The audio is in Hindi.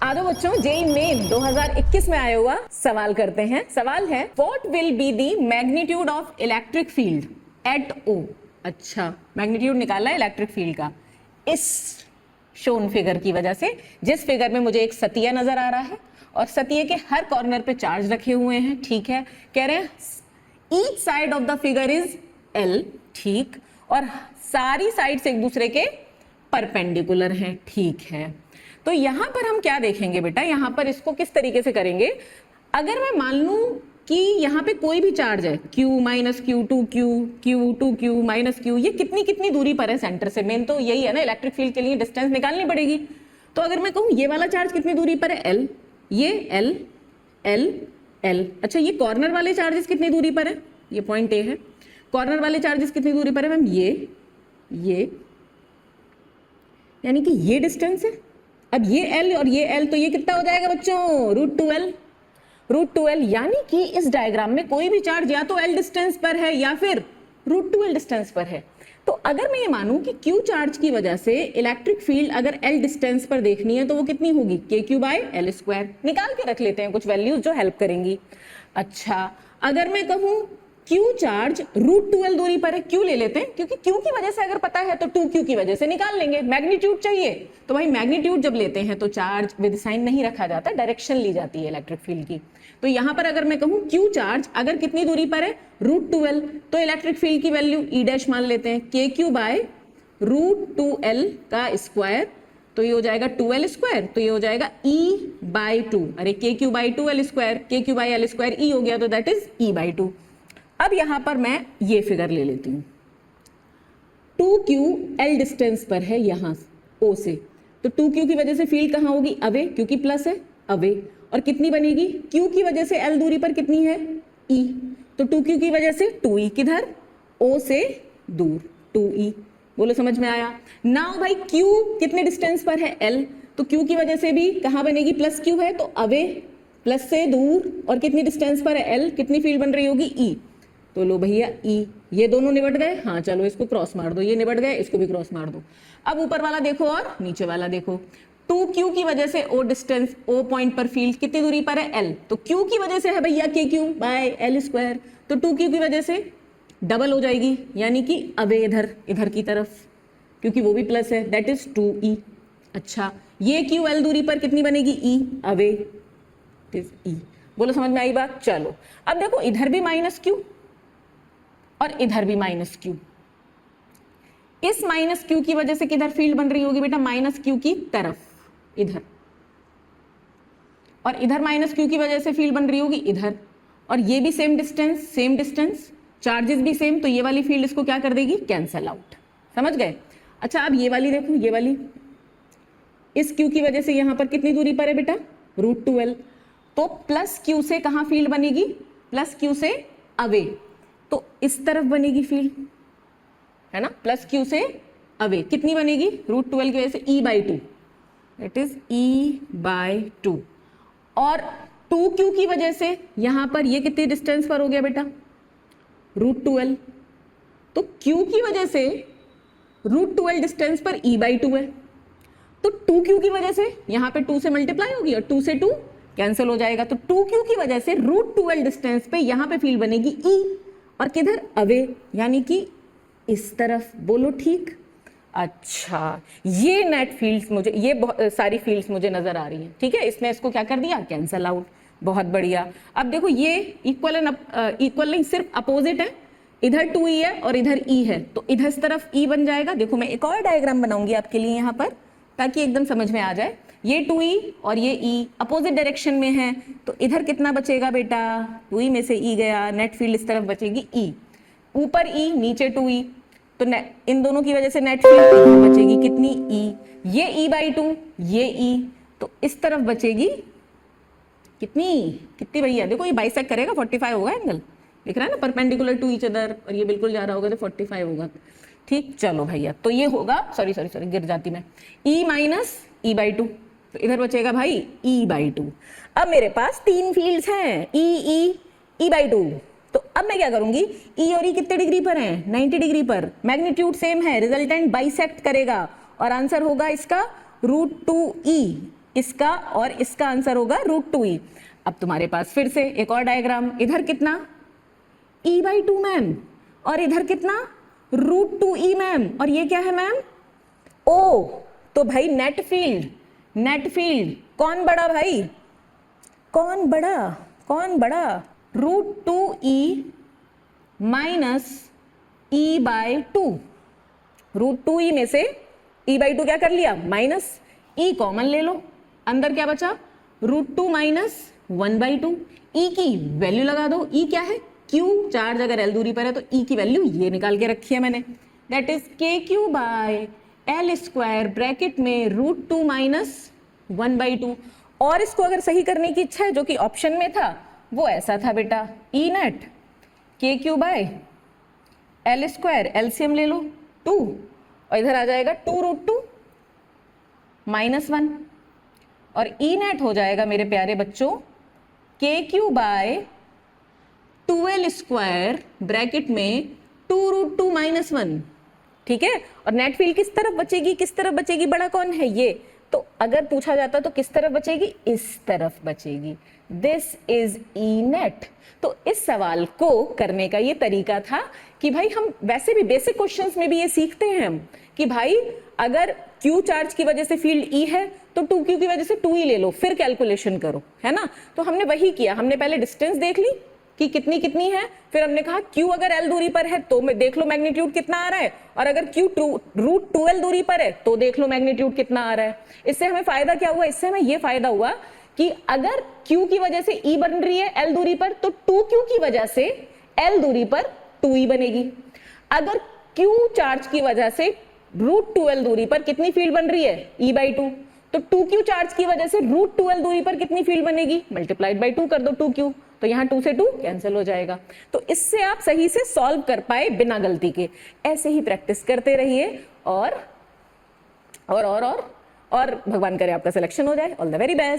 आदो बच्चों, जेई मेन 2021 में आया हुआ सवाल करते हैं। सवाल है what will be the magnitude of electric field at O. अच्छा, मैग्नीट्यूड निकाला है इलेक्ट्रिक फील्ड का इस शोन फिगर की वजह से, जिस फिगर में मुझे एक सतिया नजर आ रहा है और सतिये के हर कॉर्नर पे चार्ज रखे हुए हैं। ठीक है, कह रहे हैं each side of the figure is L. ठीक, और सारी साइड्स एक दूसरे के परपेंडिकुलर हैं। ठीक है, तो यहां पर हम क्या देखेंगे बेटा, यहां पर इसको किस तरीके से करेंगे। अगर मैं मान लूं कि यहां पे कोई भी चार्ज है q minus q two q q two q minus q, ये कितनी कितनी दूरी पर है सेंटर से। मेन तो यही है ना, इलेक्ट्रिक फील्ड के लिए डिस्टेंस निकालनी पड़ेगी। तो अगर मैं कहूं ये वाला चार्ज कितनी दूरी पर है l, ये l l l। अच्छा, ये कॉर्नर वाले चार्जेस कितनी दूरी पर है, ये पॉइंट ए है। कॉर्नर वाले चार्जेस कितनी दूरी पर है मैम, ये यानी कि ये डिस्टेंस है। अब ये L और ये L, तो ये कितना हो जाएगा बच्चों, √2L। यानी कि इस डायग्राम में कोई भी चार्ज या तो L डिस्टेंस पर है या फिर √2L डिस्टेंस पर है। तो अगर मैं ये मानूं कि Q चार्ज की वजह से इलेक्ट्रिक फील्ड अगर L डिस्टेंस पर देखनी है तो वो कितनी होगी, KQ/L²। निकाल के रख लेते हैं कुछ वैल्यूज जो हेल्प करेंगी। अच्छा, अगर मैं कहूं Q चार्ज √2L दूरी पर है, Q ले लेते हैं क्योंकि Q की वजह से अगर पता है तो 2Q की वजह से निकाल लेंगे। मैग्नीट्यूड चाहिए तो भाई मैग्नीट्यूड जब लेते हैं तो चार्ज विद साइन नहीं रखा जाता, डायरेक्शन ली जाती है इलेक्ट्रिक फील्ड की। तो यहां पर अगर मैं कहूं Q चार्ज अगर कितनी दूरी पर है, √2L, तो इलेक्ट्रिक फील्ड की वैल्यू E' मान लेते हैं, KQ/√2L का स्क्वायर, तो ये हो जाएगा 2L², तो ये हो जाएगा E/2। अरे KQ/2L², KQ/L² E हो गया, तो दैट इज E/2। अब यहां पर मैं ये फिगर ले लेती हूं, 2Q L डिस्टेंस पर है यहां O से, तो 2Q की वजह से फील्ड कहां होगी, अवे, क्योंकि प्लस है, अवे। और कितनी बनेगी, Q की वजह से L दूरी पर कितनी है, E, तो 2Q की वजह से 2E किधर, O से दूर, 2E। बोलो समझ में आया। नाउ भाई Q कितने डिस्टेंस पर है, L, तो Q की वजह से भी कहां बनेगी, प्लस Q है तो अवे, प्लस से दूर, और कितनी डिस्टेंस पर है L, कितनी फील्ड बन रही होगी, E। तो लो भैया E, ये दोनों निबट गए। हाँ चलो इसको क्रॉस मार दो, ये निबट गए, इसको भी क्रॉस मार दो। अब ऊपर वाला देखो और नीचे वाला देखो, 2Q की वजह से O डिस्टेंस, O पॉइंट पर फील्ड कितनी दूरी पर है, L, तो Q की वजह से है भैया KQ/L², तो 2Q की वजह से डबल हो जाएगी, यानी कि अवे इधर की तरफ, क्योंकि वो भी प्लस है, दैट इज 2E। अच्छा, ये QL दूरी पर कितनी बनेगी, E, अवे, E। बोलो समझ में आई बात। चलो अब देखो इधर भी -Q और इधर भी -Q। इस -Q की वजह से किधर फील्ड बन रही होगी बेटा, -Q की तरफ इधर, और इधर -Q की वजह से फील्ड बन रही होगी इधर, और ये भी सेम डिस्टेंस, चार्जेस भी सेम, तो ये वाली फील्ड इसको क्या कर देगी, कैंसल आउट। समझ गए। अच्छा, अब ये वाली देखो, ये वाली इस Q की वजह से यहां पर कितनी दूरी पर है बेटा, √2L, तो प्लस Q से कहां फील्ड बनेगी, प्लस Q से अवे, तो इस तरफ बनेगी फील्ड, है ना, प्लस Q से अवे कितनी बनेगी, √2L की वजह से E/2, इट इज E/2। और 2Q की वजह से यहां पर ये कितनी डिस्टेंस पर हो गया बेटा, √2L, तो Q की वजह से √2L डिस्टेंस पर E/2 है, तो 2Q की वजह से यहां पे 2 से मल्टीप्लाई होगी और 2 से 2 कैंसिल हो जाएगा, तो 2Q की वजह से √2L डिस्टेंस पे यहां पे फील्ड बनेगी E, और किधर, अवे, यानी कि इस तरफ। बोलो ठीक। अच्छा, ये नेट फील्ड्स मुझे, ये सारी फील्ड्स मुझे नजर आ रही हैं। ठीक है, इसने इसको क्या कर दिया, कैंसल आउट। बहुत बढ़िया। अब देखो ये इक्वल नहीं, सिर्फ अपोजिट है, इधर 2E है और इधर E है, तो इधर इस तरफ E बन जाएगा। देखो मैं एक और डायग्राम बनाऊंगी आपके लिए यहाँ पर, ताकि एकदम समझ में आ जाए। ये 2E और ये E अपोजिट डायरेक्शन में है, तो इधर कितना बचेगा बेटा, 2E में से E गया, नेट फील्ड इस तरफ बचेगी E, ऊपर E नीचे 2E, तो इन दोनों की वजह से नेट फील्ड इधर बचेगी कितनी, E, ये E/2, ये E, तो इस तरफ बचेगी कितनी भैया, देखो ये बाइसेक्ट करेगा, 45 होगा एंगल, दिख रहा है ना, परपेंडिकुलर टू ईच अदर, और ये बिल्कुल जा रहा होगा तो 45 होगा। ठीक, चलो भैया, तो ये होगा, सॉरी गिर जाती मैं, E माइनस E/2, तो इधर बचेगा भाई E/2। अब मेरे पास 3 फील्ड्स हैं, E/2, तो अब मैं क्या करूंगी, E और E कितने डिग्री पर हैं, 90 डिग्री पर, मैग्नीट्यूड सेम है, रिजल्टेंट बाइसेक्ट करेगा, और आंसर होगा इसका √2E किसका, और इसका आंसर होगा √2e। अब तुम्हारे पास फिर से एक और डायग्राम, इधर कितना e/2 मैम, और इधर कितना √2e मैम, और ये क्या है मैम o। तो भाई नेट फील्ड कौन बड़ा भाई, कौन बड़ा √2e माइनस e/2। √2e में से e/2 क्या कर लिया, माइनस, e कॉमन ले लो, अंदर क्या बचा √2 माइनस 1/2। e की वैल्यू लगा दो, e क्या है q, चार्ज अगर l दूरी पर है तो e की वैल्यू ये निकाल के रखी है मैंने, दैट इज kq/l² ब्रैकेट में √2 माइनस 1/2। और इसको अगर सही करने की इच्छा है, जो कि ऑप्शन में था, वो ऐसा था बेटा, e नेट kq/l², एलसीएम ले लो 2, और इधर आ जाएगा 2√2 माइनस 1, और e नेट हो जाएगा मेरे प्यारे बच्चों kq/2l² ब्रैकेट में 2√2 माइनस 1। ठीक है, और नेट फील्ड किस तरफ बचेगी, बड़ा कौन है ये, तो अगर पूछा जाता तो किस तरफ बचेगी, इस तरफ बचेगी, दिस इज ई नेट। तो इस सवाल को करने का ये तरीका था कि भाई हम वैसे भी बेसिक क्वेश्चंस में भी ये सीखते हैं हम कि भाई अगर Q चार्ज की वजह से फील्ड E है तो 2Q की वजह से 2E ले लो, फिर कैलकुलेशन करो, है ना। तो हमने वही किया, हमने पहले डिस्टेंस देख ली कि कितनी है, फिर हमने कहा Q अगर L दूरी पर है तो देख लो मैग्नीट्यूड कितना आ रहा है, और अगर Q √2L दूरी पर है तो देख लो मैग्नीट्यूड कितना आ रहा है। इससे हमें फायदा क्या हुआ, इससे हमें ये फायदा हुआ कि अगर Q की वजह से E बन रही है L दूरी पर तो 2Q की वजह से L दूरी पर 2E बनेगी। अगर Q चार्ज की वजह से √2L दूरी पर कितनी फील्ड बन रही है, E/2, तो 2Q चार्ज की वजह से √2L दूरी पर कितनी फील्ड बनेगी, मल्टीप्लाइड बाई 2 कर दो 2Q, तो यहाँ 2 से 2 कैंसिल हो जाएगा। तो इससे आप सही से सॉल्व कर पाए बिना गलती के। ऐसे ही प्रैक्टिस करते रहिए और भगवान करे आपका सिलेक्शन हो जाए। All the very best.